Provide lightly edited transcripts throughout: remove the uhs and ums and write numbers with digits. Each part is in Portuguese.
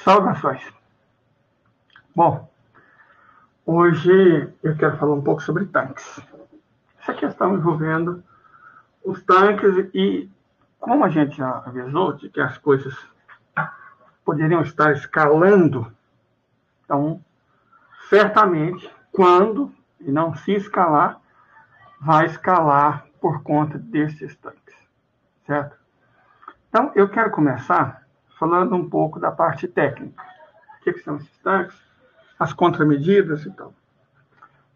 Saudações. Bom, hoje eu quero falar um pouco sobre tanques. Essa questão envolvendo os tanques e como a gente já avisou de que as coisas poderiam estar escalando, então, certamente, quando e não se escalar, vai escalar por conta desses tanques, certo? Então, eu quero começar falando um pouco da parte técnica. O que são esses tanques? As contramedidas e tal.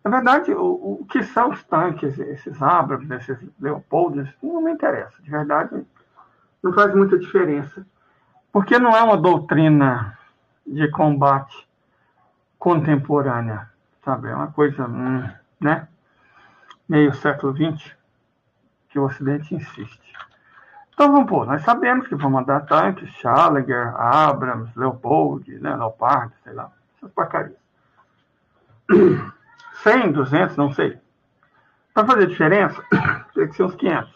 Na verdade, o que são os tanques, esses Abrams, esses Leopolds, não me interessa. De verdade, não faz muita diferença. Porque não é uma doutrina de combate contemporânea, sabe? É uma coisa, né? Meio século XX, que o Ocidente insiste. Então, vamos pôr, nós sabemos que vão mandar tanques, Challenger, Abrams, Leopold, né, Leopard, sei lá, essas porcarias. 100, 200, não sei. Para fazer diferença, teria que ser uns 500.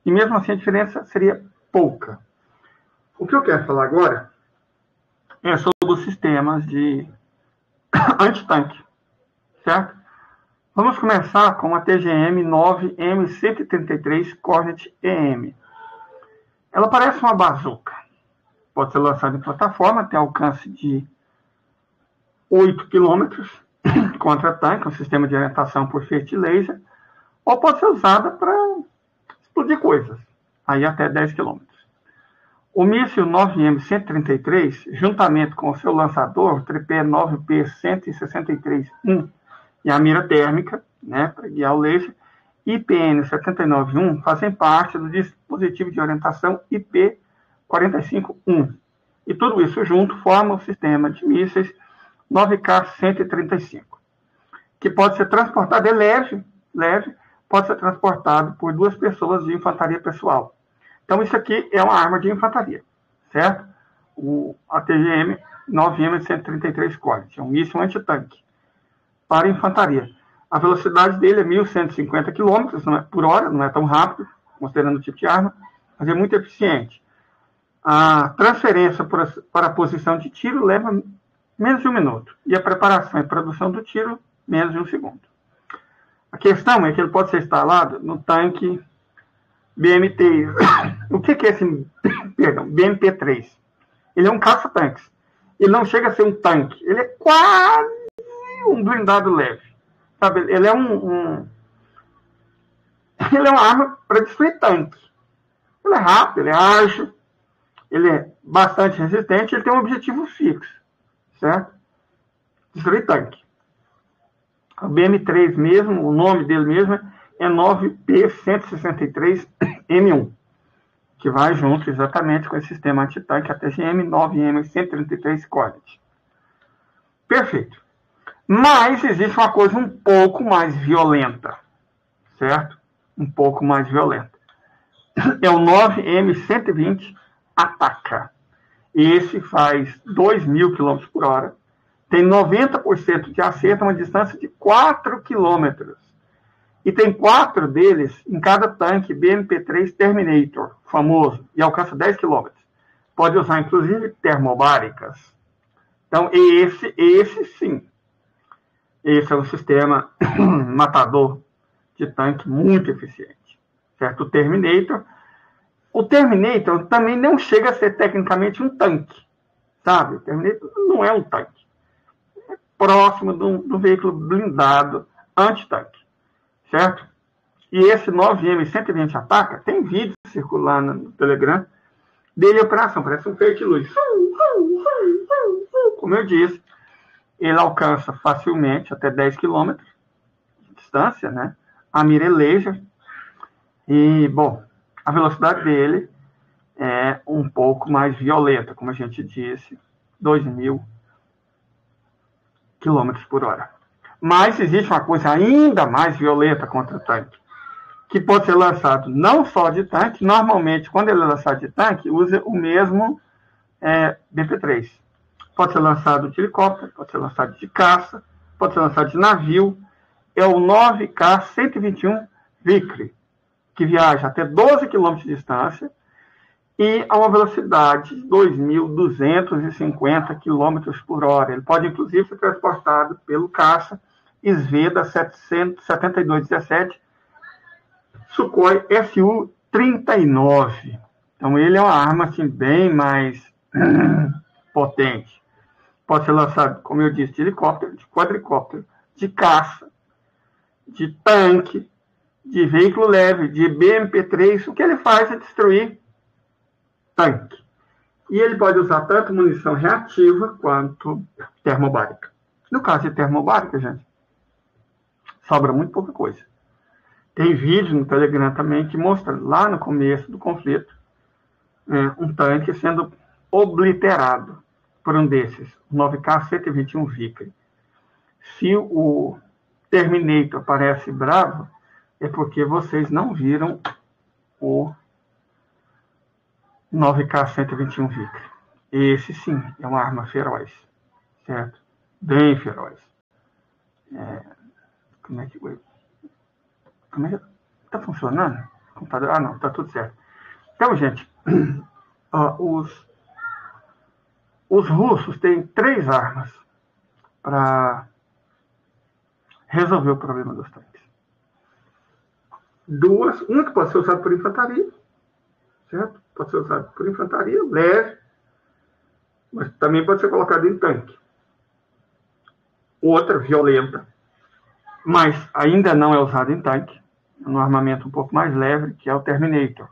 E mesmo assim a diferença seria pouca. O que eu quero falar agora é sobre os sistemas de antitanque, certo? Vamos começar com a TGM-9M133 Cornet EM. Ela parece uma bazuca. Pode ser lançada em plataforma, tem alcance de 8 km contra-tanque, um sistema de orientação por feixe laser, ou pode ser usada para explodir coisas, aí até 10 km. O míssil 9M133, juntamente com o seu lançador, o tripé 9P163-1 e a mira térmica, né, para guiar o laser, IPN-79-1, fazem parte do dispositivo de orientação IP-45-1. E tudo isso junto forma o sistema de mísseis 9K-135, que pode ser transportado, é leve, pode ser transportado por 2 pessoas de infantaria pessoal. Então, isso aqui é uma arma de infantaria, certo? A TGM 9M133 Cornet, é um míssil antitanque para infantaria. A velocidade dele é 1.150 km por hora, não é tão rápido, considerando o tipo de arma, mas é muito eficiente. A transferência para a posição de tiro leva menos de 1 minuto. E a preparação e produção do tiro, menos de 1 segundo. A questão é que ele pode ser instalado no tanque BMT. O que é esse BMP-3? Ele é um caça-tanques. Ele não chega a ser um tanque. Ele é quase um blindado leve. Sabe? Ele é ele é uma arma para destruir tanque. Ele é rápido, ele é ágil, ele é bastante resistente, ele tem um objetivo fixo, certo? Destruir tanque. O BM3 mesmo, o nome dele mesmo é 9P163M1, que vai junto exatamente com esse sistema antitanque, a TGM 9M133 Cornet. Perfeito. Mas existe uma coisa um pouco mais violenta, certo? Um pouco mais violenta. É o 9M120 Ataca. Esse faz 2.000 km por hora, tem 90% de acerto a uma distância de 4 km. E tem 4 deles em cada tanque BMP-3 Terminator, famoso, e alcança 10 km. Pode usar, inclusive, termobáricas. Então, esse sim. Esse é um sistema matador de tanque muito eficiente. Certo? O Terminator também não chega a ser tecnicamente um tanque. Sabe? O Terminator não é um tanque. É próximo de um veículo blindado anti-tanque. Certo? E esse 9M120 Ataca, tem vídeo circulando no Telegram dele em operação, parece um feito de luz. Como eu disse, ele alcança facilmente até 10 km de distância, né? A mira é laser. E, bom, a velocidade dele é um pouco mais violenta, como a gente disse, 2.000 km por hora. Mas existe uma coisa ainda mais violenta contra o tanque, que pode ser lançado não só de tanque, normalmente, quando ele é lançado de tanque, usa o mesmo BP-3. Pode ser lançado de helicóptero, pode ser lançado de caça, pode ser lançado de navio. É o 9K-121 Victory, que viaja até 12 km de distância e a uma velocidade de 2.250 km por hora. Ele pode, inclusive, ser transportado pelo caça Sveda 77217 Sukhoi Su-39. Então, ele é uma arma assim, bem mais potente. Pode ser lançado, como eu disse, de helicóptero, de quadricóptero, de caça, de tanque, de veículo leve, de BMP-3. O que ele faz é destruir tanque. E ele pode usar tanto munição reativa quanto termobárica. No caso de termobárica, gente, sobra muito pouca coisa. Tem vídeo no Telegram também que mostra lá no começo do conflito um tanque sendo obliterado por um desses, o 9K-121 Vickery. Se o Terminator parece bravo, é porque vocês não viram o 9K-121 Vickery. Esse, sim, é uma arma feroz, certo? Bem feroz. Como é que está funcionando? Computador? Ah, não, está tudo certo. Então, gente, os russos têm 3 armas para resolver o problema dos tanques. 2, uma que pode ser usada por infantaria, certo? Pode ser usada por infantaria leve, mas também pode ser colocada em tanque. Outra, violenta, mas ainda não é usada em tanque, é um armamento um pouco mais leve, que é o Terminator.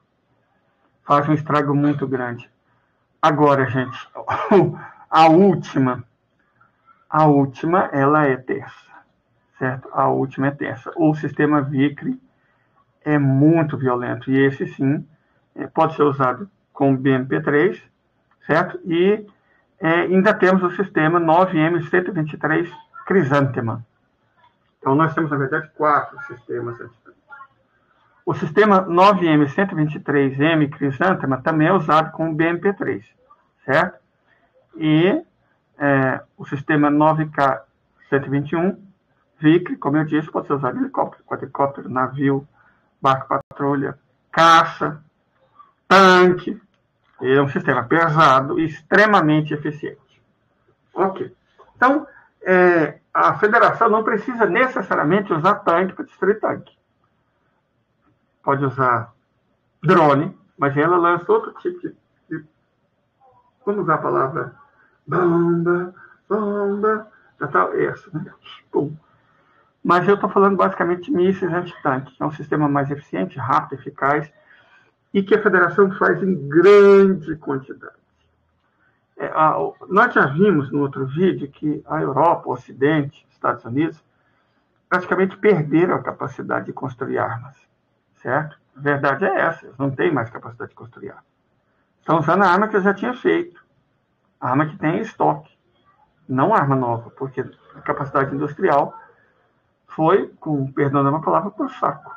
Faz um estrago muito grande. Agora, gente, a última, ela é terça, certo? A última é terça. O sistema Vickery é muito violento, e esse, sim, pode ser usado com BMP-3, certo? E ainda temos o sistema 9M123 Chrysanthemum. Então, nós temos, na verdade, 4 sistemas antitanque. O sistema 9M123M Chrysanthemum também é usado com o BMP-3, certo? E o sistema 9K-121 Vickery, como eu disse, pode ser usado em helicóptero, quadricóptero, navio, barco patrulha, caça, tanque. Ele é um sistema pesado e extremamente eficiente. Ok. Então, a federação não precisa necessariamente usar tanque para destruir tanque. Pode usar drone, mas ela lança outro tipo de... Vamos usar a palavra bomba, essa, né? Pum. Mas eu estou falando basicamente de mísseis antitanque, que é um sistema mais eficiente, rápido, eficaz, e que a federação faz em grande quantidade. Nós já vimos no outro vídeo que a Europa, o Ocidente, Estados Unidos, praticamente perderam a capacidade de construir armas, certo? A verdade é essa, eles não têm mais capacidade de construir armas. Estão usando a arma que eles já tinham feito, a arma que tem em estoque, não arma nova, porque a capacidade industrial foi, com perdão da minha palavra, por saco.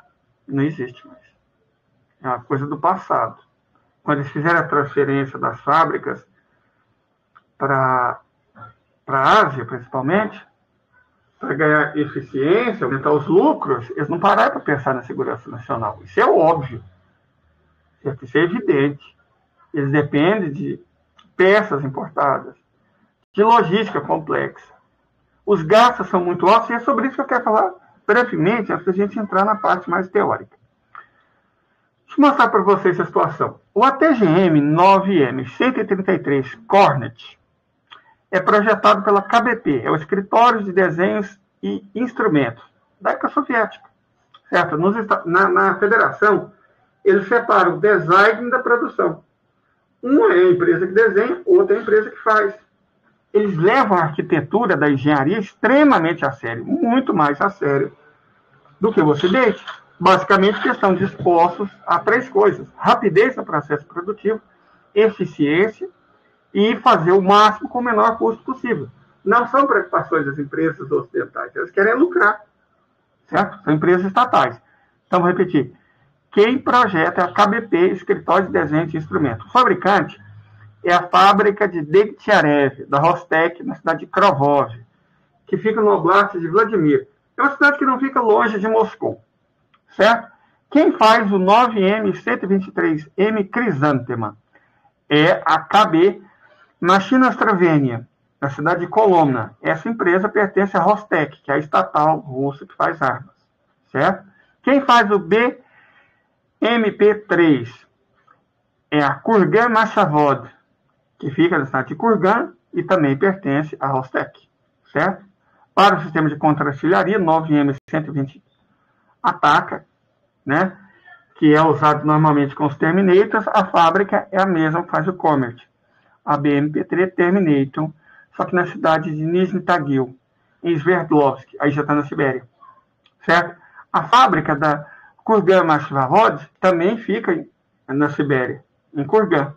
Não existe mais. É uma coisa do passado. Quando eles fizeram a transferência das fábricas para a Ásia, principalmente, para ganhar eficiência, aumentar os lucros, eles não pararam para pensar na segurança nacional. Isso é óbvio. Certo? Isso é evidente. Eles dependem de peças importadas, de logística complexa. Os gastos são muito altos e é sobre isso que eu quero falar brevemente, antes da gente entrar na parte mais teórica. Deixa eu mostrar para vocês a situação. O ATGM-9M133 Kornet é projetado pela KBP, é o Escritório de Desenhos e Instrumentos da época soviética. Certo? Na federação, eles separam o design da produção. Uma é a empresa que desenha, outra é a empresa que faz. Eles levam a arquitetura da engenharia extremamente a sério, muito mais a sério do que o Ocidente. Basicamente, estão dispostos a 3 coisas: rapidez no processo produtivo, eficiência e fazer o máximo com o menor custo possível. Não são preocupações das empresas ocidentais, elas querem lucrar, certo? São empresas estatais. Então, vou repetir. Quem projeta é a KBP, Escritório de Desenho e Instrumentos. O fabricante é a fábrica de Degtyarev, da Rostec, na cidade de Krovov, que fica no oblast de Vladimir. É uma cidade que não fica longe de Moscou, certo? Quem faz o 9M123M Chrysanthemum é a KB Machina Stravenia, na cidade de Kolomna. Essa empresa pertence à Rostec, que é a estatal russa que faz armas, certo? Quem faz o BMP-3 é a Kurgan Mashavod, que fica na cidade de Kurgan e também pertence à Rostec, certo? Para o sistema de contra-artilharia, 9M120 Ataca, né? Que é usado normalmente com os Terminators, a fábrica é a mesma que faz o Comet, a BMP-3 Terminator, só que na cidade de Nizhny Tagil, em Sverdlovsk, aí já está na Sibéria, certo? A fábrica da Kurgan Mashavod também fica na Sibéria, em Kurgan.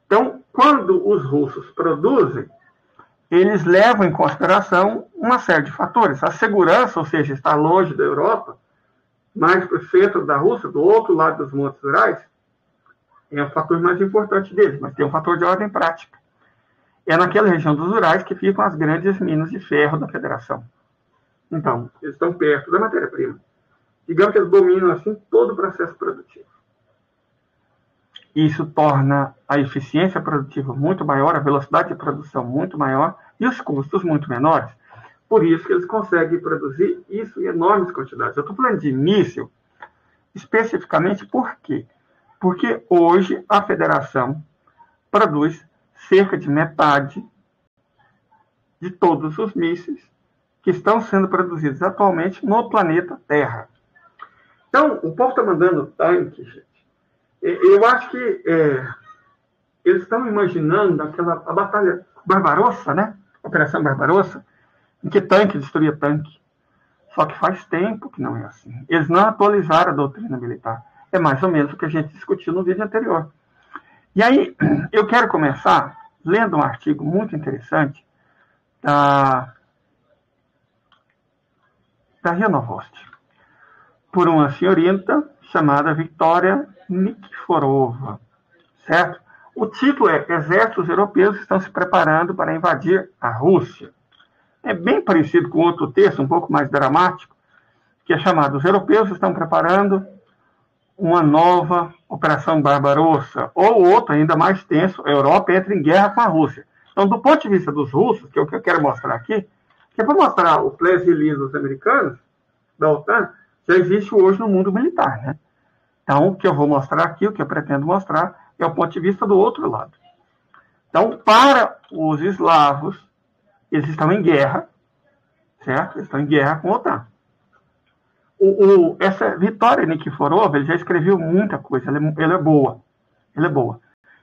Então, quando os russos produzem, eles levam em consideração uma série de fatores. A segurança, ou seja, estar longe da Europa, mais para o centro da Rússia, do outro lado dos Montes Urais, é o fator mais importante deles, mas tem um fator de ordem prática. É naquela região dos Urais que ficam as grandes minas de ferro da Federação. Então, eles estão perto da matéria-prima. Digamos que eles dominam, assim, todo o processo produtivo. Isso torna a eficiência produtiva muito maior, a velocidade de produção muito maior e os custos muito menores. Por isso que eles conseguem produzir isso em enormes quantidades. Eu estou falando de míssil, especificamente por quê? Porque hoje a Federação produz cerca de metade de todos os mísseis que estão sendo produzidos atualmente no planeta Terra. Então, o povo está mandando tanque, gente. Eu acho que eles estão imaginando a Batalha Barbarossa, né? Operação Barbarossa, em que tanque destruía tanque. Só que faz tempo que não é assim. Eles não atualizaram a doutrina militar. É mais ou menos o que a gente discutiu no vídeo anterior. E aí, eu quero começar lendo um artigo muito interessante da RIA Novosti, por uma senhorita chamada Victoria Nikiforova, certo? O título é Exércitos Europeus estão se preparando para invadir a Rússia. É bem parecido com outro texto, um pouco mais dramático, que é chamado Os Europeus estão preparando uma nova Operação Barbarossa, ou outro ainda mais tenso, a Europa entra em guerra com a Rússia. Então, do ponto de vista dos russos, que é o que eu quero mostrar aqui, que é para mostrar o flash release dos americanos, da OTAN, já existe hoje no mundo militar, né? Então, o que eu vou mostrar aqui, o que eu pretendo mostrar, é o ponto de vista do outro lado. Então, para os eslavos, eles estão em guerra, certo? Eles estão em guerra com a OTAN. Essa Victoria Nikiforova, ele já escreveu muita coisa, ela é boa. Ela é boa.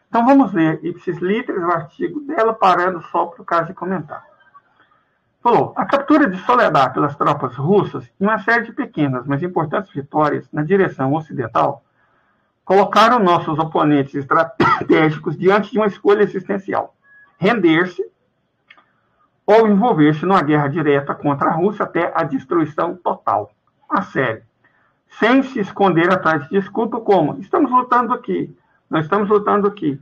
Então, vamos ler ipsis literis o artigo dela, parando só para o caso de comentar. Falou, a captura de Soledar pelas tropas russas e uma série de pequenas, mas importantes vitórias na direção ocidental colocaram nossos oponentes estratégicos diante de uma escolha existencial: render-se ou envolver-se numa guerra direta contra a Rússia até a destruição total. A sério. Sem se esconder atrás de desculpa como, estamos lutando aqui, nós estamos lutando aqui,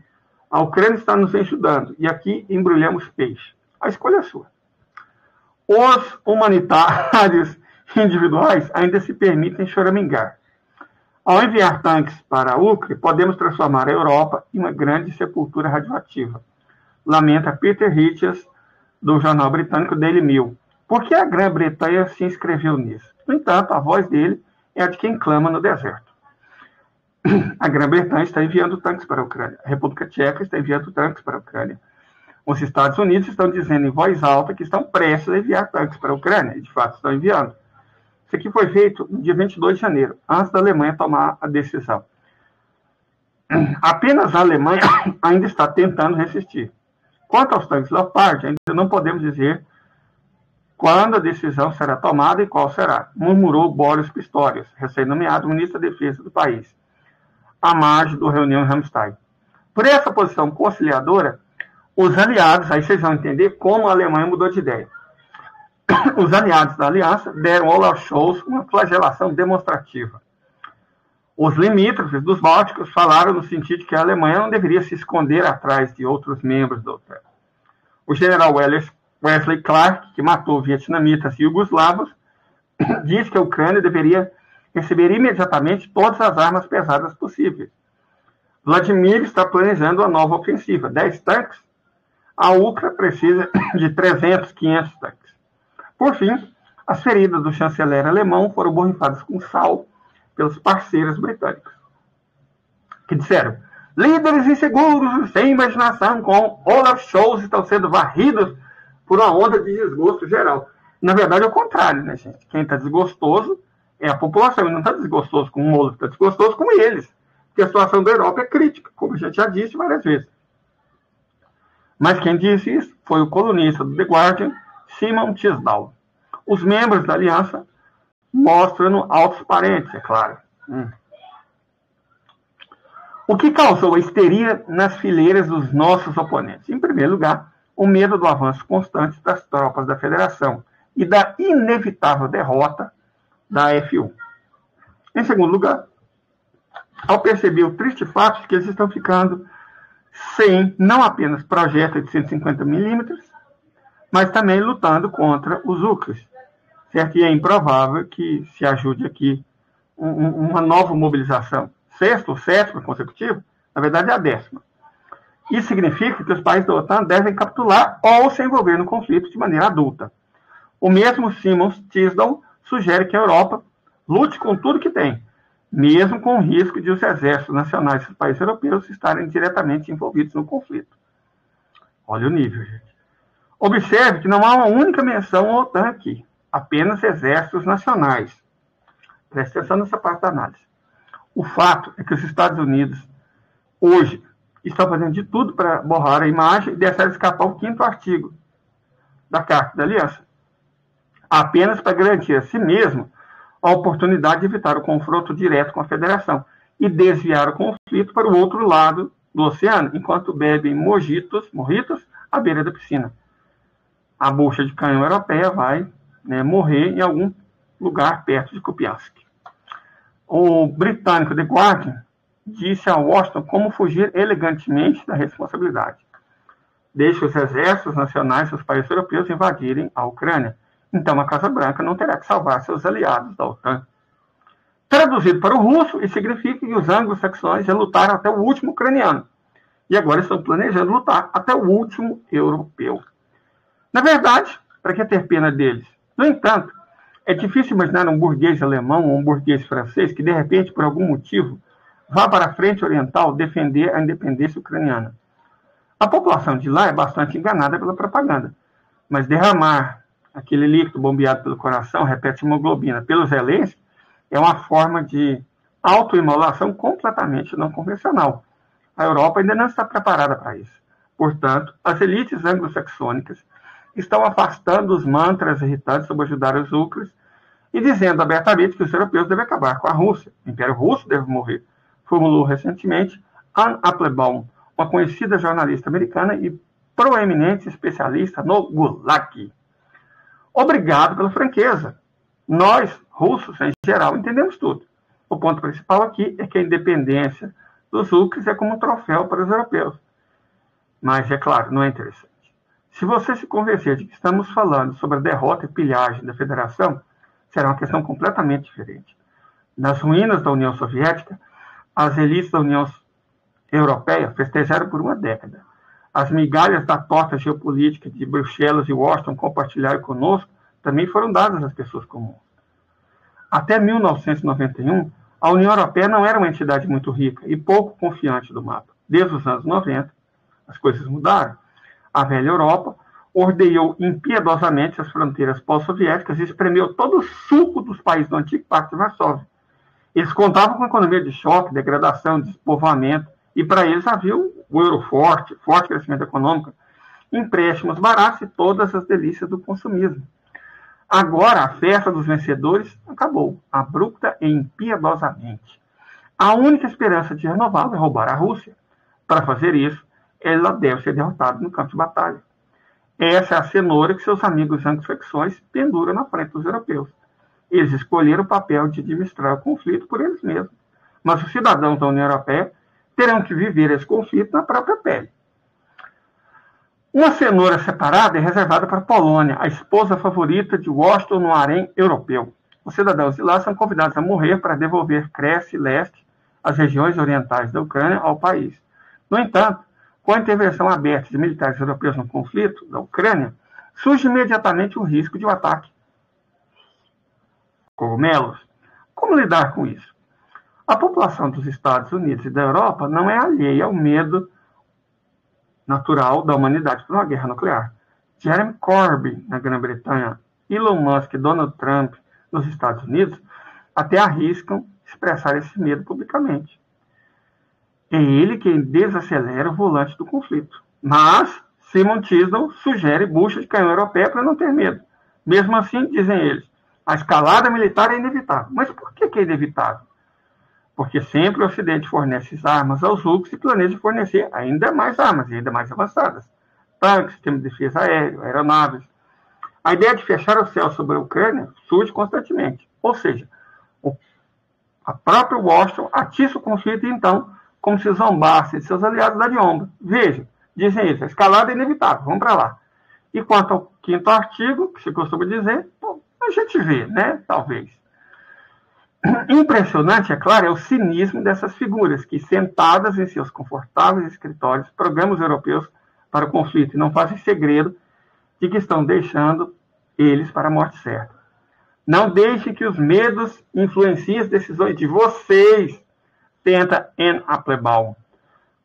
a Ucrânia está nos ajudando, e aqui embrulhamos peixe. A escolha é sua. Os humanitários individuais ainda se permitem choramingar. Ao enviar tanques para a Ucrânia, podemos transformar a Europa em uma grande sepultura radioativa. Lamenta Peter Hitchens, do jornal britânico Daily Mail. Por que a Grã-Bretanha se inscreveu nisso? No entanto, a voz dele é a de quem clama no deserto. A Grã-Bretanha está enviando tanques para a Ucrânia. A República Tcheca está enviando tanques para a Ucrânia. Os Estados Unidos estão dizendo em voz alta que estão prestes a enviar tanques para a Ucrânia. E, de fato, estão enviando. Isso aqui foi feito no dia 22 de janeiro, antes da Alemanha tomar a decisão. Apenas a Alemanha ainda está tentando resistir. Quanto aos tanques Leopard, ainda não podemos dizer quando a decisão será tomada e qual será, murmurou Boris Pistorius, recém-nomeado ministro da Defesa do país, à margem da reunião em Ramstein. Por essa posição conciliadora, os aliados, aí vocês vão entender como a Alemanha mudou de ideia. Os aliados da aliança deram ao Olaf Scholz uma flagelação demonstrativa. Os limítrofes dos Bálticos falaram no sentido de que a Alemanha não deveria se esconder atrás de outros membros da OTAN. O general Wesley Clark, que matou vietnamitas e jugoslavos, disse que a Ucrânia deveria receber imediatamente todas as armas pesadas possíveis. Vladimir está planejando uma nova ofensiva. 10 tanques? A Ucrânia precisa de 300, 500 tanques. Por fim, as feridas do chanceler alemão foram borrifadas com sal pelos parceiros britânicos, que disseram: líderes inseguros, sem imaginação, com Olaf Scholz estão sendo varridos por uma onda de desgosto geral. Na verdade, é o contrário, né, gente? Quem está desgostoso é a população, e não está desgostoso com o Olaf, está desgostoso com eles, porque a situação da Europa é crítica, como a gente já disse várias vezes. Mas quem disse isso foi o colunista do The Guardian, Simon Tisdall. Os membros da aliança mostram altos parentes, é claro. O que causou a histeria nas fileiras dos nossos oponentes? Em primeiro lugar, o medo do avanço constante das tropas da Federação e da inevitável derrota da F1. Em segundo lugar, ao perceber o triste fato de que eles estão ficando sem não apenas projéteis de 150 milímetros, mas também lutando contra os Ucrânios. Certo? E é improvável que se ajude aqui uma nova mobilização. Sexto ou sétimo consecutivo, na verdade é a 10ª. Isso significa que os países da OTAN devem capitular ou se envolver no conflito de maneira adulta. O mesmo Simon Tisdall sugere que a Europa lute com tudo que tem, mesmo com o risco de os exércitos nacionais dos países europeus estarem diretamente envolvidos no conflito. Olha o nível, gente. Observe que não há uma única menção à OTAN aqui, apenas exércitos nacionais. Preste atenção nessa parte da análise. O fato é que os Estados Unidos, hoje, estão fazendo de tudo para borrar a imagem e deixar escapar o 5º artigo da Carta da Aliança, apenas para garantir a si mesmo a oportunidade de evitar o confronto direto com a Federação e desviar o conflito para o outro lado do oceano, enquanto bebem morritos à beira da piscina. A bucha de canhão europeia vai morrer em algum lugar perto de Kupiansk. O britânico The Guardian disse a Washington como fugir elegantemente da responsabilidade. Deixe os exércitos nacionais dos países europeus invadirem a Ucrânia. Então a Casa Branca não terá que salvar seus aliados da OTAN. Traduzido para o russo, isso significa que os anglo-saxões já lutaram até o último ucraniano. E agora estão planejando lutar até o último europeu. Na verdade, para que ter pena deles? No entanto, é difícil imaginar um burguês alemão ou um burguês francês que, de repente, por algum motivo, vá para a frente oriental defender a independência ucraniana. A população de lá é bastante enganada pela propaganda, mas derramar aquele líquido bombeado pelo coração, repete hemoglobina, pelos Zelensky, é uma forma de autoimolação completamente não convencional. A Europa ainda não está preparada para isso. Portanto, as elites anglo-saxônicas estão afastando os mantras irritantes sobre ajudar os ucranianos e dizendo abertamente que os europeus devem acabar com a Rússia. O Império Russo deve morrer, formulou recentemente Anne Applebaum, uma conhecida jornalista americana e proeminente especialista no Gulag. Obrigado pela franqueza. Nós, russos, em geral, entendemos tudo. O ponto principal aqui é que a independência dos ucranianos é como um troféu para os europeus. Mas, é claro, não é interessante. Se você se convencer de que estamos falando sobre a derrota e pilhagem da Federação, será uma questão completamente diferente. Nas ruínas da União Soviética, as elites da União Europeia festejaram por uma década. As migalhas da torta geopolítica de Bruxelas e Washington compartilharam conosco também foram dadas às pessoas comuns. Até 1991, a União Europeia não era uma entidade muito rica e pouco confiante do mapa. Desde os anos 90, as coisas mudaram. A velha Europa ordeou impiedosamente as fronteiras pós-soviéticas e espremeu todo o suco dos países do antigo Pacto de Varsóvia. Eles contavam com economia de choque, degradação, despovoamento, e para eles havia o euro forte crescimento econômico, empréstimos baratos e todas as delícias do consumismo. Agora a festa dos vencedores acabou, abrupta e impiedosamente. A única esperança de renová-la é roubar a Rússia. Para fazer isso, ela deve ser derrotada no campo de batalha. Essa é a cenoura que seus amigos anglo-saxões penduram na frente dos europeus. Eles escolheram o papel de administrar o conflito por eles mesmos. Mas os cidadãos da União Europeia terão que viver esse conflito na própria pele. Uma cenoura separada é reservada para a Polônia, a esposa favorita de Washington no harém europeu. Os cidadãos de lá são convidados a morrer para devolver Creta e Leste as regiões orientais da Ucrânia ao país. No entanto, com a intervenção aberta de militares europeus no conflito da Ucrânia, surge imediatamente o risco de um ataque cogumelos. Como lidar com isso? A população dos Estados Unidos e da Europa não é alheia ao medo natural da humanidade por uma guerra nuclear. Jeremy Corbyn, na Grã-Bretanha, Elon Musk e Donald Trump, nos Estados Unidos, até arriscam expressar esse medo publicamente. É ele quem desacelera o volante do conflito. Mas Simon Tisdall sugere bucha de canhão europeia para não ter medo. Mesmo assim, dizem eles, a escalada militar é inevitável. Mas por que é inevitável? Porque sempre o Ocidente fornece armas aos russos e planeja fornecer ainda mais armas, ainda mais avançadas. Tanques, sistema de defesa aéreo, aeronaves. A ideia de fechar o céu sobre a Ucrânia surge constantemente. Ou seja, a própria Washington atiça o conflito então, como se zombasse de seus aliados da de ombro. Veja, dizem eles, a escalada é inevitável, vamos para lá. E quanto ao quinto artigo, que se costuma dizer, bom, a gente vê, né? Talvez. Impressionante, é claro, é o cinismo dessas figuras que, sentadas em seus confortáveis escritórios, programam os europeus para o conflito e não fazem segredo de que estão deixando eles para a morte certa. Não deixe que os medos influenciem as decisões de vocês, tenta Anne Applebaum.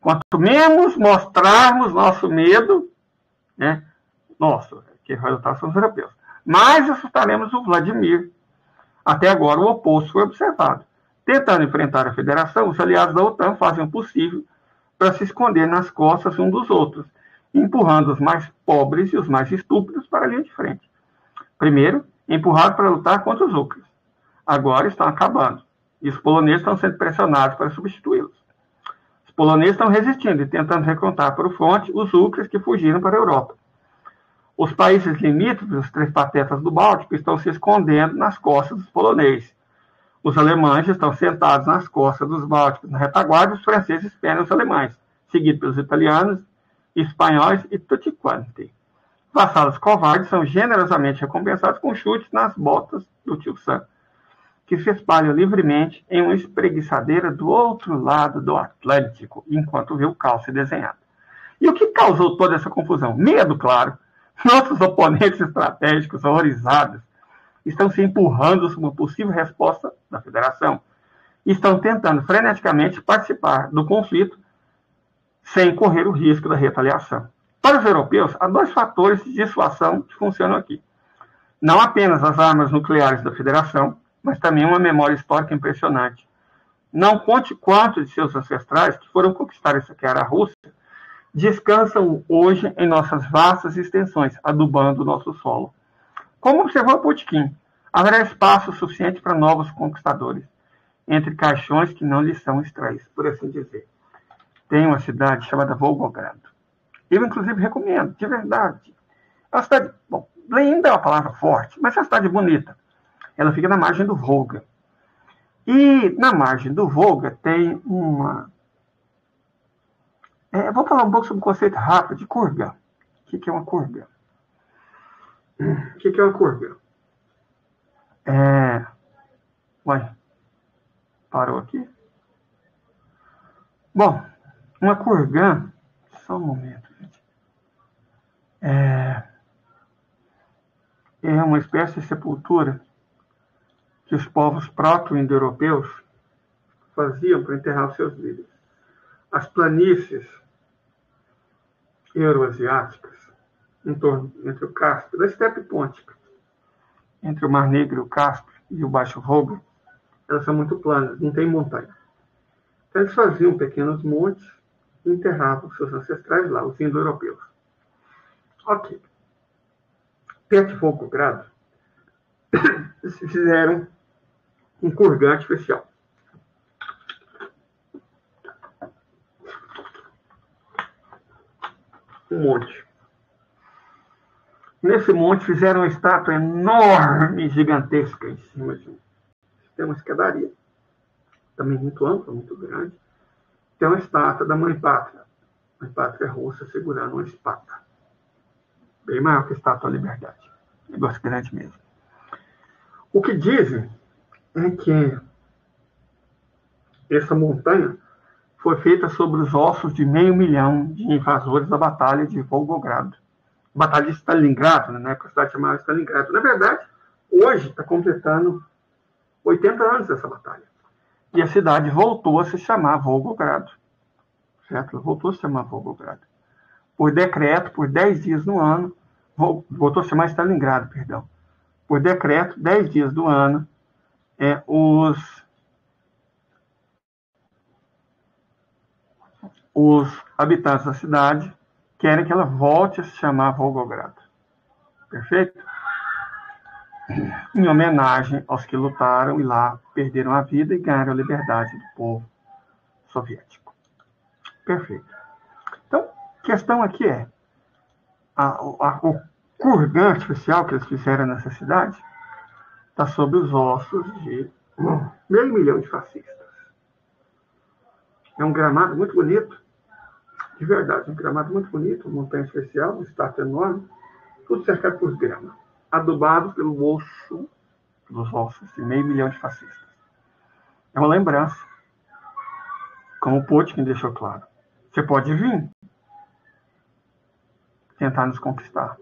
Quanto menos mostrarmos nosso medo, né, que vai lutar são os europeus, mais assustaremos o Vladimir. Até agora, o oposto foi observado. Tentando enfrentar a federação, os aliados da OTAN fazem o possível para se esconder nas costas um dos outros, empurrando os mais pobres e os mais estúpidos para a linha de frente. Primeiro, empurrados para lutar contra os ucranianos. Agora estão acabando. E os poloneses estão sendo pressionados para substituí-los. Os poloneses estão resistindo e tentando recrutar para o fronte os ucranianos que fugiram para a Europa. Os países limítrofes, os três patetas do Báltico, estão se escondendo nas costas dos poloneses. Os alemães estão sentados nas costas dos bálticos na retaguarda e os franceses esperam os alemães, seguidos pelos italianos, espanhóis e tutti quanti. Vassalos covardes são generosamente recompensados com chutes nas botas do tio Sam, que se espalham livremente em uma espreguiçadeira do outro lado do Atlântico, enquanto vê o caos se desenhar. E o que causou toda essa confusão? Medo, claro. Nossos oponentes estratégicos, horrorizados, estão se empurrando sobre uma possível resposta da Federação e estão tentando freneticamente participar do conflito sem correr o risco da retaliação. Para os europeus, há dois fatores de dissuasão que funcionam aqui. Não apenas as armas nucleares da Federação, mas também uma memória histórica impressionante. Não conte quantos de seus ancestrais que foram conquistar e saquear a Rússia descansam hoje em nossas vastas extensões, adubando o nosso solo. Como observou Putin, haverá espaço suficiente para novos conquistadores, entre caixões que não lhes são estranhos, por assim dizer. Tem uma cidade chamada Volgograd. Eu, inclusive, recomendo, de verdade. É uma cidade, bom, linda é uma palavra forte, mas é uma cidade bonita. Ela fica na margem do Volga. E na margem do Volga tem uma... vou falar um pouco sobre o conceito rápido de kurgan. O que é uma kurgan? O que é uma kurgan? Uai, parou aqui? Bom, uma kurgan... Só um momento, gente. É uma espécie de sepultura que os povos proto-indo-europeus faziam para enterrar os seus líderes. As planícies euroasiáticas, em torno, entre o Cáspio, da estepe pôntica, entre o Mar Negro e o Cáspio e o Baixo Volga, elas são muito planas, não tem montanha. Então eles faziam pequenos montes e enterravam seus ancestrais lá, os indo-europeus. Ok. Perto de Volgograd, eles fizeram um kurgan artificial. Um monte. Nesse monte fizeram uma estátua enorme, gigantesca, em cima de tem uma escadaria, também muito ampla, muito grande. Tem uma estátua da Mãe Pátria. A Mãe Pátria russa segurando uma espada. Bem maior que a Estátua da Liberdade. Negócio grande mesmo. O que dizem é que essa montanha foi feita sobre os ossos de 500 mil de invasores da Batalha de Volgogrado. Batalha de Stalingrado, né? A cidade chamada Stalingrado. Na verdade, hoje está completando 80 anos dessa batalha. E a cidade voltou a se chamar Volgogrado. Certo? Voltou a se chamar Volgogrado. Por decreto, por 10 dias no ano, voltou a se chamar Stalingrado, perdão. Por decreto, 10 dias do ano, os habitantes da cidade querem que ela volte a se chamar Volgogrado. Perfeito? Em homenagem aos que lutaram e lá perderam a vida e ganharam a liberdade do povo soviético. Perfeito. Então, a questão aqui é, o kurgan artificial que eles fizeram nessa cidade está sob os ossos de 500 mil de fascistas. É um gramado muito bonito, de verdade, um gramado muito bonito, uma montanha especial, um estátua enorme, tudo cercado por grama, adubado pelo osso, pelos ossos de 500 mil de fascistas. É uma lembrança, como o Putin deixou claro. Você pode vir tentar nos conquistar.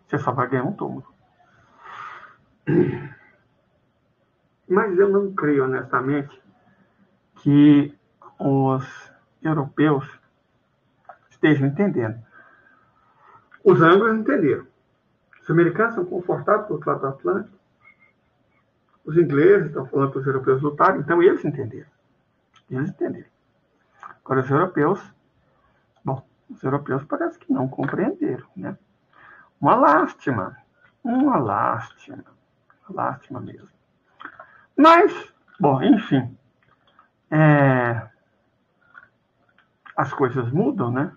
Você só vai ganhar um túmulo. Mas eu não creio, honestamente, que os europeus estejam entendendo. Os ângulos entenderam. Os americanos estão confortáveis do outro lado do Atlântico. Os ingleses estão falando para os europeus lutarem, então eles entenderam. Eles entenderam. Agora, os europeus parece que não compreenderam, né? Uma lástima mesmo. Mas, bom, enfim, as coisas mudam, né?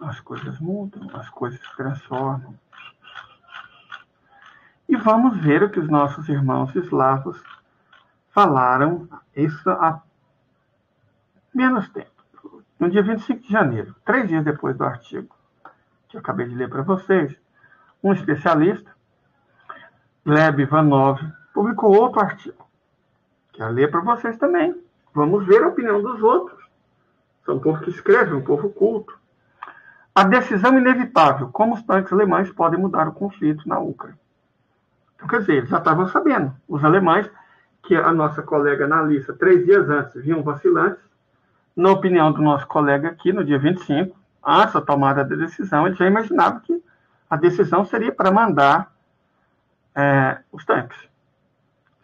As coisas mudam, as coisas se transformam. E vamos ver o que os nossos irmãos eslavos falaram isso há menos tempo. No dia 25 de janeiro, 3 dias depois do artigo que eu acabei de ler para vocês, um especialista, Gleb Ivanov, publicou outro artigo. Quero ler para vocês também. Vamos ver a opinião dos outros. São um povo que escreve, um povo culto. A decisão inevitável, como os tanques alemães podem mudar o conflito na Ucrânia. Então, quer dizer, eles já estavam sabendo. Os alemães, que a nossa colega analista 3 dias antes viam vacilantes, na opinião do nosso colega aqui, no dia 25, antes da tomada da decisão, ele já imaginava que a decisão seria para mandar os tanques.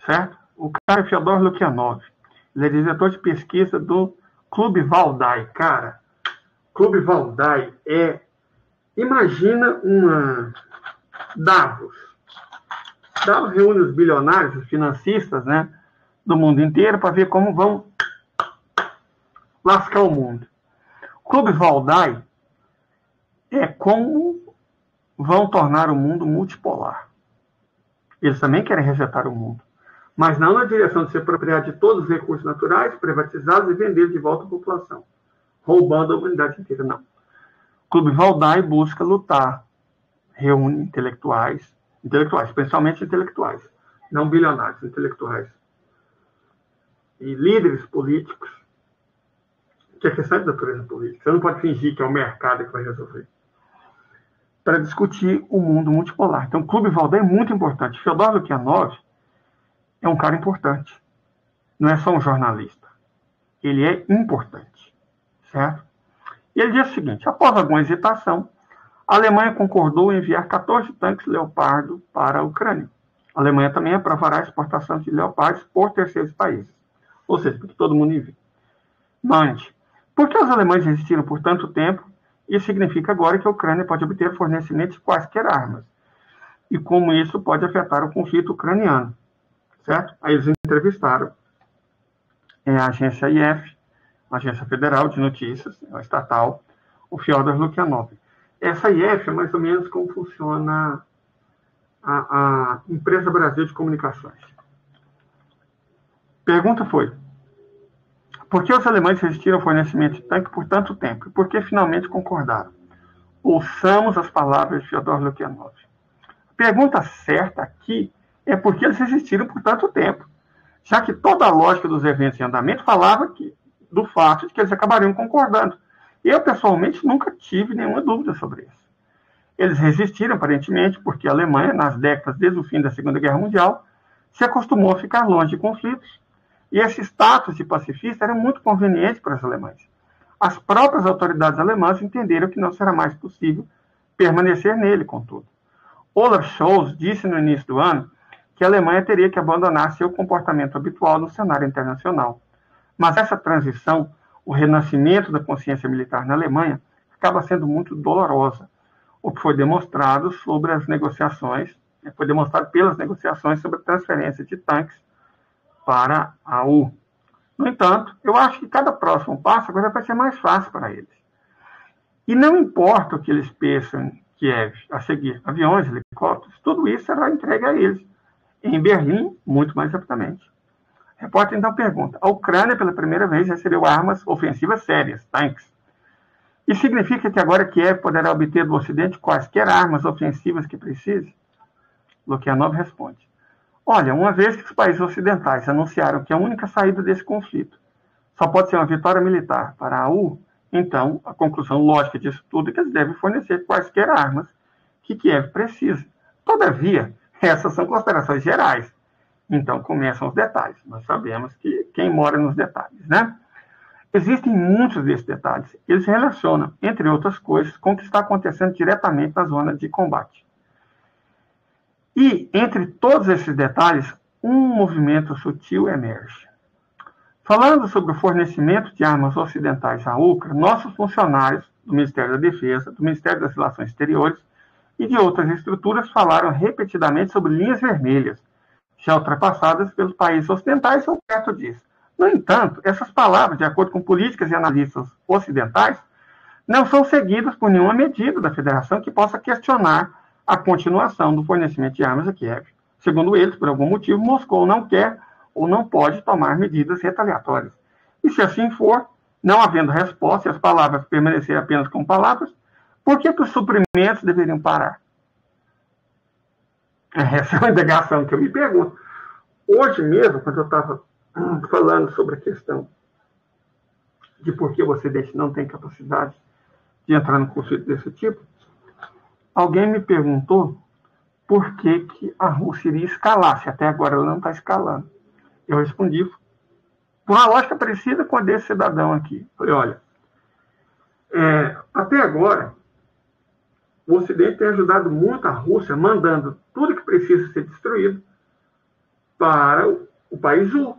Certo? O cara é Fyodor Lukyanov. Ele é diretor de pesquisa do Clube Valdai. Cara, Clube Valdai imagina uma Davos. Davos reúne os bilionários, os financistas, né, do mundo inteiro para ver como vão lascar o mundo. O Clube Valdai é como vão tornar o mundo multipolar. Eles também querem resetar o mundo, mas não na direção de se apropriar de todos os recursos naturais, privatizá-los e vender de volta à população, roubando a humanidade inteira, não. O Clube Valdai busca lutar, reúne intelectuais, principalmente intelectuais, não bilionários, intelectuais, e líderes políticos, que é questão de natureza política. Você não pode fingir que é o mercado que vai resolver. Para discutir o mundo multipolar. Então, o Clube Valdai é muito importante. Fyodor Lukyanov é um cara importante. Não é só um jornalista. Ele é importante. Certo? E ele diz o seguinte: após alguma hesitação, a Alemanha concordou em enviar 14 tanques Leopardo para a Ucrânia. A Alemanha também aprovará a exportação de Leopardos por terceiros países. Ou seja, porque todo mundo envia. Mande. Por que os alemães resistiram por tanto tempo? Isso significa agora que a Ucrânia pode obter fornecimento de quaisquer armas. E como isso pode afetar o conflito ucraniano. Certo? Aí eles entrevistaram a agência IF, a Agência Federal de Notícias, a estatal, o Fyodor Lukyanov. Essa IF é mais ou menos como funciona a Empresa Brasil de Comunicações. Pergunta foi: por que os alemães resistiram ao fornecimento de tanque por tanto tempo? E por que finalmente concordaram? Ouçamos as palavras de Fyodor Lukyanov. A pergunta certa aqui é por que eles resistiram por tanto tempo. já que toda a lógica dos eventos em andamento falava do fato de que eles acabariam concordando. Eu, pessoalmente, nunca tive nenhuma dúvida sobre isso. Eles resistiram, aparentemente, porque a Alemanha, nas décadas desde o fim da Segunda Guerra Mundial, se acostumou a ficar longe de conflitos. E esse status de pacifista era muito conveniente para os alemães. As próprias autoridades alemãs entenderam que não será mais possível permanecer nele, contudo. Olaf Scholz disse no início do ano que a Alemanha teria que abandonar seu comportamento habitual no cenário internacional. Mas essa transição, o renascimento da consciência militar na Alemanha, acaba sendo muito dolorosa, o que foi demonstrado sobre as negociações, foi demonstrado pelas negociações sobre a transferência de tanques para a U. No entanto, eu acho que cada próximo passo agora vai ser mais fácil para eles. E não importa o que eles pensam em Kiev a seguir, aviões, helicópteros, tudo isso será entregue a eles. Em Berlim, muito mais rapidamente. O repórter então pergunta: a Ucrânia pela primeira vez recebeu armas ofensivas sérias, tanques. E significa que agora Kiev poderá obter do Ocidente quaisquer armas ofensivas que precise? Lukyanov responde: olha, uma vez que os países ocidentais anunciaram que a única saída desse conflito só pode ser uma vitória militar para a U, então a conclusão lógica disso tudo é que eles devem fornecer quaisquer armas que Kiev precisa. Todavia, essas são considerações gerais. Então começam os detalhes. Nós sabemos que quem mora nos detalhes, né? Existem muitos desses detalhes. Eles se relacionam, entre outras coisas, com o que está acontecendo diretamente na zona de combate. E, entre todos esses detalhes, um movimento sutil emerge. Falando sobre o fornecimento de armas ocidentais à Ucrânia, nossos funcionários do Ministério da Defesa, do Ministério das Relações Exteriores e de outras estruturas falaram repetidamente sobre linhas vermelhas, já ultrapassadas pelos países ocidentais ou perto disso. No entanto, essas palavras, de acordo com políticas e analistas ocidentais, não são seguidas por nenhuma medida da Federação que possa questionar a continuação do fornecimento de armas a Kiev. Segundo eles, por algum motivo, Moscou não quer ou não pode tomar medidas retaliatórias. E se assim for, não havendo resposta e as palavras permanecerem apenas como palavras, por que os suprimentos deveriam parar? Essa é uma indagação que eu me pergunto. Hoje mesmo, quando eu estava falando sobre a questão de por que o Ocidente não tem capacidade de entrar num conflito desse tipo, alguém me perguntou por que a Rússia iria escalar, se até agora ela não está escalando. Eu respondi por uma lógica parecida com a desse cidadão aqui. Falei, olha, até agora, o Ocidente tem ajudado muito a Rússia, mandando tudo que precisa ser destruído para o país U.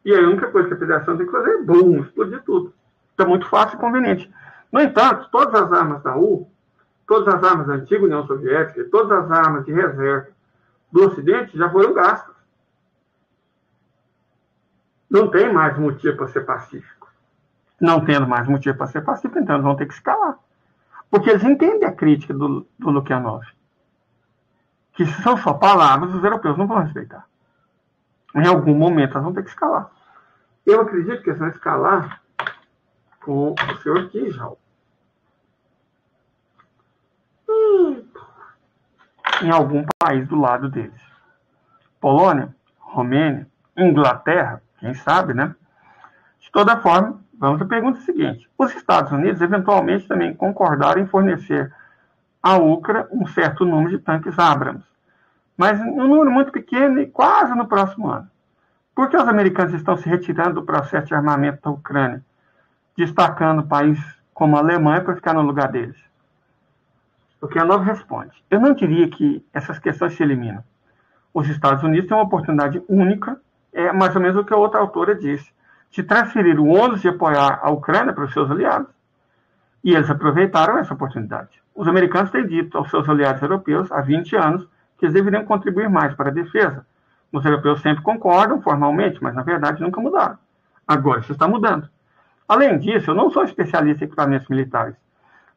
E aí a única coisa que a Federação tem que fazer é, bum, explodir tudo. Então é muito fácil e conveniente. No entanto, todas as armas da U, todas as armas da antiga União Soviética, todas as armas de reserva do Ocidente já foram gastas. Não tem mais motivo para ser pacífico. Não tendo mais motivo para ser pacífico, então eles vão ter que escalar. Porque eles entendem a crítica do Lukyanov. Que se são só palavras, os europeus não vão respeitar. Em algum momento eles vão ter que escalar. Eu acredito que eles vão escalar com o senhor Kijal. Em algum país do lado deles. Polônia, Romênia, Inglaterra, quem sabe, né? De toda forma, vamos à pergunta seguinte. Os Estados Unidos eventualmente também concordaram em fornecer à Ucrânia um certo número de tanques Abrams, mas um número muito pequeno e quase no próximo ano. Por que os americanos estão se retirando do processo de armamento da Ucrânia, destacando países como a Alemanha para ficar no lugar deles? O que a Nova responde: eu não diria que essas questões se eliminam. Os Estados Unidos têm uma oportunidade única, é mais ou menos o que a outra autora disse, de transferir o ônus de apoiar a Ucrânia para os seus aliados. E eles aproveitaram essa oportunidade. Os americanos têm dito aos seus aliados europeus há 20 anos que eles deveriam contribuir mais para a defesa. Os europeus sempre concordam formalmente, mas na verdade nunca mudaram. Agora isso está mudando. Além disso, eu não sou especialista em equipamentos militares,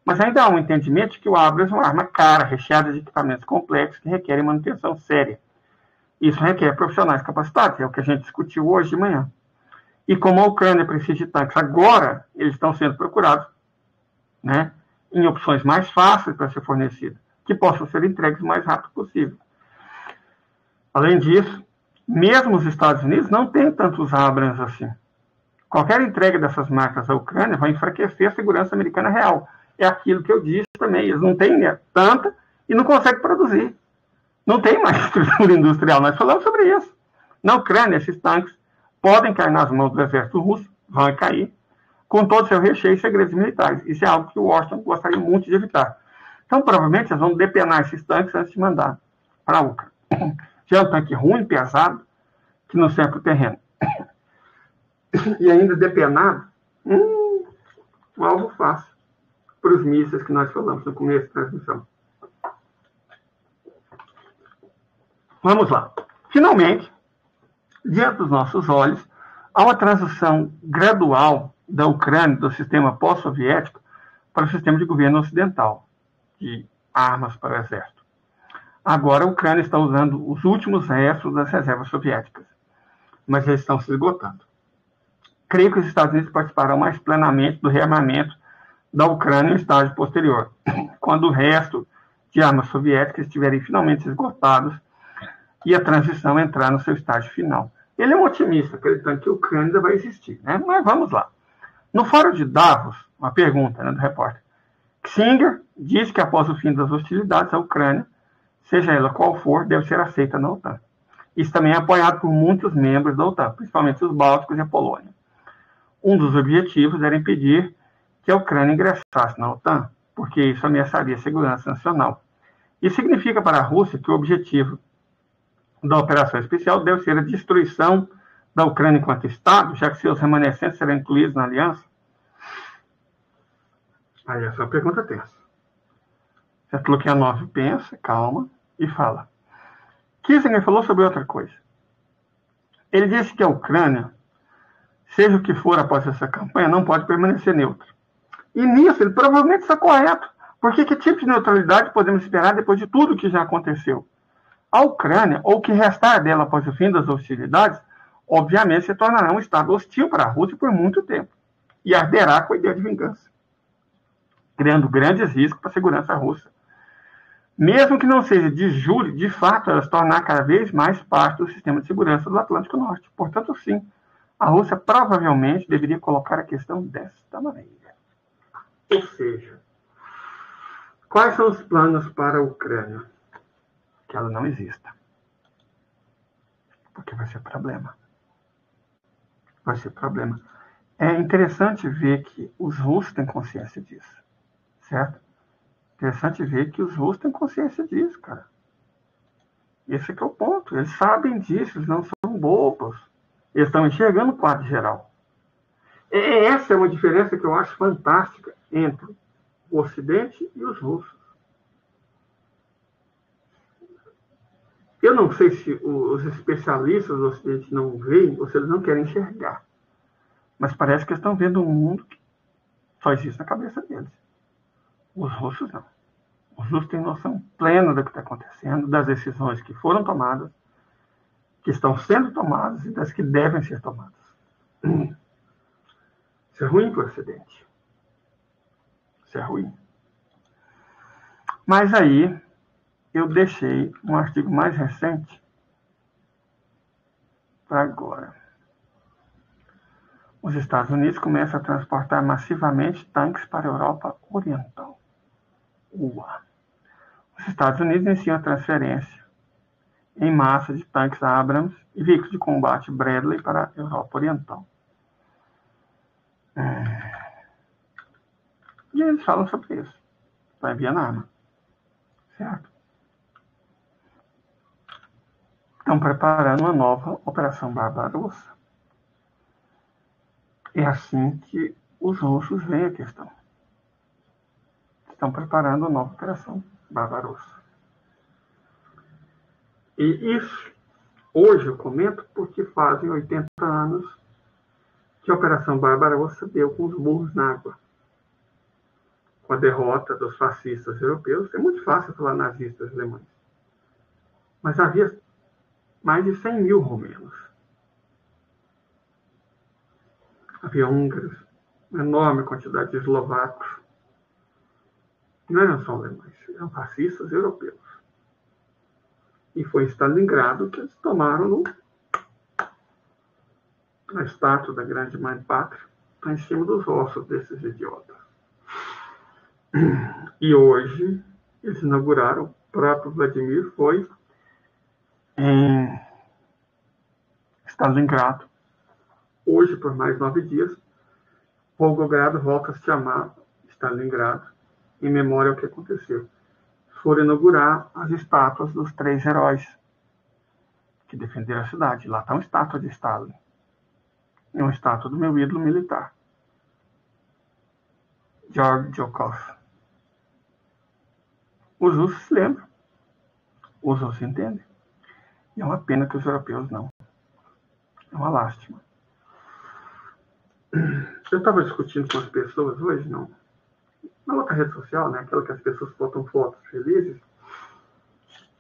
mas ainda há um entendimento de que o Abrams é uma arma cara, recheada de equipamentos complexos que requerem manutenção séria. Isso requer profissionais capacitados, é o que a gente discutiu hoje de manhã. E como a Ucrânia precisa de tanques agora, eles estão sendo procurados, né, em opções mais fáceis para ser fornecidas, que possam ser entregues o mais rápido possível. Além disso, Mesmo os Estados Unidos não têm tantos Abrams assim. Qualquer entrega dessas marcas à Ucrânia vai enfraquecer a segurança americana real. É aquilo que eu disse também. Eles não têm tanta e não conseguem produzir. Não tem mais estrutura industrial. Nós falamos sobre isso. Na Ucrânia, esses tanques podem cair nas mãos do exército russo, vão cair, com todo o seu recheio e segredos militares. Isso é algo que o Washington gostaria muito de evitar. Então, provavelmente, eles vão depenar esses tanques antes de mandar para a Ucrânia. Já é um tanque ruim, pesado, que não serve para o terreno. E ainda depenado, um alvo fácil para os mísseis que nós falamos no começo da transmissão. Vamos lá. Finalmente, diante dos nossos olhos, há uma transição gradual da Ucrânia, do sistema pós-soviético, para o sistema de governo ocidental, de armas para o exército. Agora, a Ucrânia está usando os últimos restos das reservas soviéticas, mas eles estão se esgotando. Creio que os Estados Unidos participarão mais plenamente do rearmamento da Ucrânia em estágio posterior, quando o resto de armas soviéticas estiverem finalmente esgotados e a transição entrar no seu estágio final. Ele é um otimista, acreditando que a Ucrânia ainda vai existir, né? Mas vamos lá. No Fórum de Davos, uma pergunta, né, do repórter. Kissinger diz que após o fim das hostilidades, a Ucrânia, seja ela qual for, deve ser aceita na OTAN. Isso também é apoiado por muitos membros da OTAN, principalmente os bálticos e a Polônia. Um dos objetivos era impedir que a Ucrânia ingressasse na OTAN, porque isso ameaçaria a segurança nacional. Isso significa para a Rússia que o objetivo da operação especial deve ser a destruição da Ucrânia enquanto Estado, já que seus remanescentes serão incluídos na aliança? Aí essa é uma pergunta tensa. Lukyanov pensa, calma, e fala. Kissinger falou sobre outra coisa. Ele disse que a Ucrânia, seja o que for após essa campanha, não pode permanecer neutra. E nisso ele provavelmente está correto, porque que tipo de neutralidade podemos esperar depois de tudo que já aconteceu? A Ucrânia, ou o que restar dela após o fim das hostilidades, obviamente se tornará um Estado hostil para a Rússia por muito tempo, e arderá com a ideia de vingança, criando grandes riscos para a segurança russa. Mesmo que não seja de jure, de fato, ela se tornar cada vez mais parte do sistema de segurança do Atlântico Norte. Portanto, sim, a Rússia provavelmente deveria colocar a questão desta maneira. Ou seja, quais são os planos para a Ucrânia? Que ela não exista. Porque vai ser problema. Vai ser problema. É interessante ver que os russos têm consciência disso. Certo? Interessante ver que os russos têm consciência disso, cara. Esse é que é o ponto. Eles sabem disso, eles não são bobos. Eles estão enxergando o quadro geral. Essa é uma diferença que eu acho fantástica entre o Ocidente e os russos. Eu não sei se os especialistas do Ocidente não veem ou se eles não querem enxergar. Mas parece que eles estão vendo um mundo que só existe na cabeça deles. Os russos não. Os russos têm noção plena do que está acontecendo, das decisões que foram tomadas, que estão sendo tomadas e das que devem ser tomadas. Isso é ruim para o Ocidente. Isso é ruim. Mas aí eu deixei um artigo mais recente para agora. Os Estados Unidos começam a transportar massivamente tanques para a Europa Oriental. Os Estados Unidos iniciam a transferência em massa de tanques Abrams e veículos de combate Bradley para a Europa Oriental. E eles falam sobre isso. Vai enviar arma. Certo? Estão preparando uma nova Operação Barbarossa. É assim que os russos veem a questão. Estão preparando uma nova Operação Barbarossa. E isso, hoje eu comento porque fazem 80 anos que a Operação Barbarossa deu com os burros na água. Com a derrota dos fascistas europeus. É muito fácil falar nazistas alemães. Mas havia mais de 100 mil romenos. Havia húngaros, uma enorme quantidade de eslovacos. Não eram só alemães, eram fascistas europeus. E foi em Stalingrado que eles tomaram no a estátua da grande mãe pátria está em cima dos ossos desses idiotas. E hoje, eles inauguraram, o próprio Vladimir foi em Stalingrado. Hoje, por mais 9 dias, Volgogrado volta a se chamar Stalingrado, em memória ao que aconteceu. Foram inaugurar as estátuas dos 3 heróis que defenderam a cidade. Lá está uma estátua de Stalin. E uma estátua do meu ídolo militar, George Zhukov. Os russos se lembram. Os russos entendem. E é uma pena que os europeus não. É uma lástima. Eu estava discutindo com as pessoas hoje, na outra rede social, né? Aquela que as pessoas botam fotos felizes.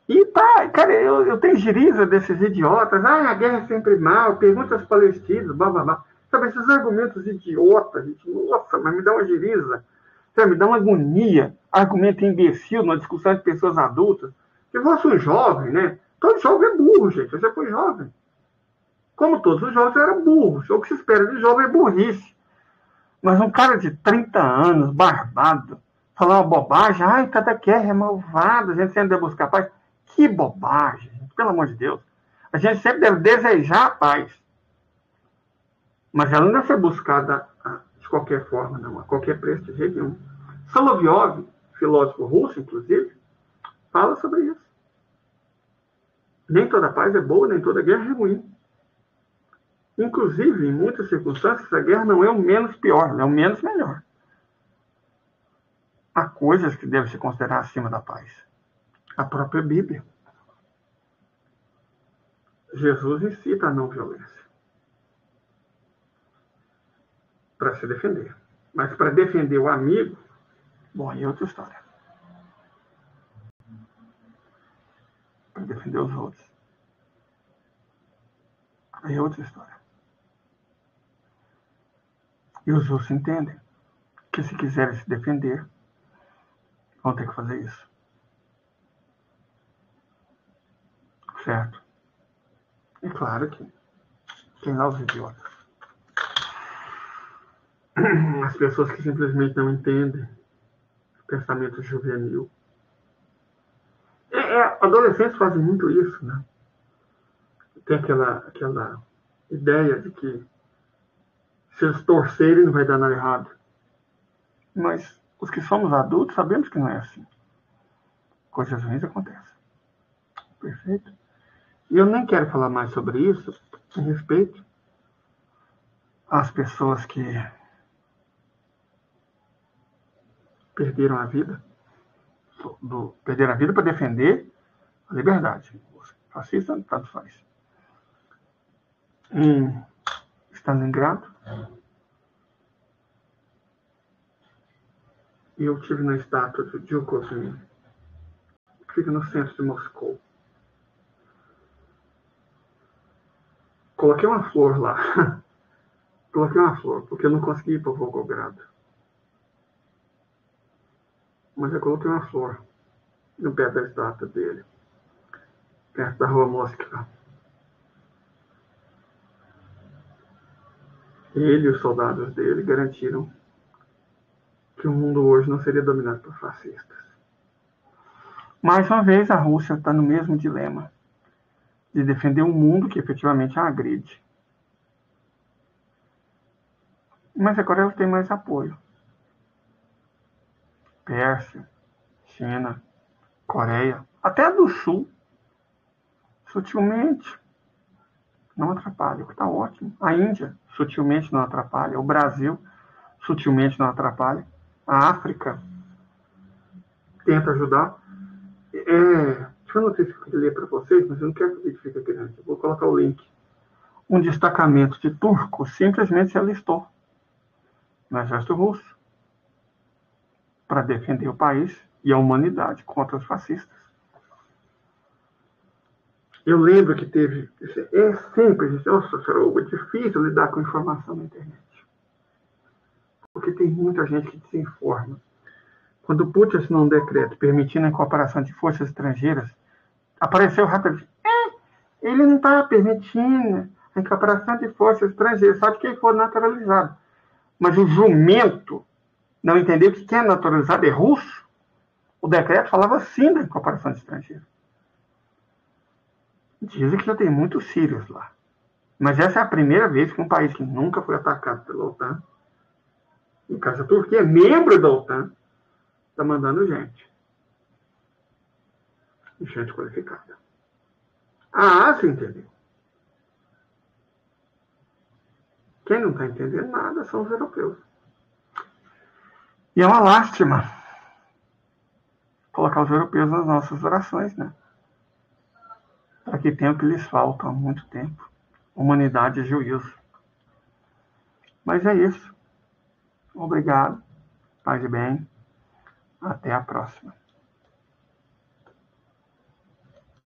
E tá, cara, eu tenho giriza desses idiotas. A guerra é sempre mal, pergunta aos palestinos, blá, blá, blá. Sabe, esses argumentos idiotas, gente, nossa, mas me dá uma giriza. Sabe, me dá uma agonia. Argumento imbecil numa discussão de pessoas adultas. Se fosse um jovem, né? Todo jovem é burro, gente. Você foi jovem. Como todos os jovens eram burros. O que se espera de jovem é burrice. Mas um cara de 30 anos, barbado, falar uma bobagem, cada guerra é malvada, a gente sempre deve buscar paz. Que bobagem, pelo amor de Deus. A gente sempre deve desejar a paz. Mas ela não deve ser buscada de qualquer forma, não, a qualquer preço, de jeito nenhum. Solovyov, filósofo russo, inclusive, fala sobre isso. Nem toda paz é boa, nem toda guerra é ruim. Inclusive, em muitas circunstâncias, a guerra não é o menos pior, é o menos melhor. Há coisas que devem se considerar acima da paz. A própria Bíblia. Jesus incita a não violência. Para se defender. Mas para defender o amigo, bom, aí é outra história. Para defender os outros, aí é outra história. E os outros entendem que se quiserem se defender, vão ter que fazer isso. Certo? E claro que tem lá os idiotas. As pessoas que simplesmente não entendem o pensamento juvenil. Adolescentes fazem muito isso, né? Tem aquela ideia de que se eles torcerem não vai dar nada errado. Mas os que somos adultos sabemos que não é assim. Coisas ruins acontecem. Perfeito? E eu nem quero falar mais sobre isso, em respeito às pessoas que perderam a vida. Perderam a vida para defender a liberdade. Os fascistas, tanto faz. Em Stalingrado, eu estive na estátua de Zhukov, que fica no centro de Moscou. Coloquei uma flor lá. Coloquei uma flor, porque eu não consegui ir para Volgogrado. Mas eu coloquei uma flor no pé da estátua dele, perto da rua Moscou. Ele e os soldados dele garantiram que o mundo hoje não seria dominado por fascistas. Mais uma vez, a Rússia está no mesmo dilema de defender um mundo que efetivamente a agride. Mas agora ela tem mais apoio. Pérsia, China, Coreia, até a do Sul, sutilmente não atrapalha, o que está ótimo. A Índia, sutilmente não atrapalha. O Brasil, sutilmente não atrapalha. A África tenta ajudar. Deixa eu notícia que eu ler para vocês, mas eu não quero que o vídeo fique grande. Eu vou colocar o link. Um destacamento de turcos simplesmente se alistou no exército russo para defender o país e a humanidade contra os fascistas. Eu lembro que teve... É sempre, gente. Nossa, é difícil lidar com informação na internet. Porque tem muita gente que desinforma. Quando o Putin assinou um decreto permitindo a incorporação de forças estrangeiras, apareceu rapidamente. Ele não está permitindo. A incorporação de forças estrangeiras, só de quem for naturalizado. Mas o jumento não entendeu que quem é naturalizado é russo. O decreto falava sim da incorporação de estrangeiros. Dizem que já tem muitos sírios lá. Mas essa é a primeira vez que um país que nunca foi atacado pela OTAN, no caso a Turquia, é membro da OTAN, está mandando gente. Gente qualificada. A Ásia entendeu. Quem não está entendendo nada são os europeus. E é uma lástima colocar os europeus nas nossas orações, né? Para que tenham o que lhes falta há muito tempo. Humanidade e juízo. Mas é isso. Obrigado. Paz e bem. Até a próxima.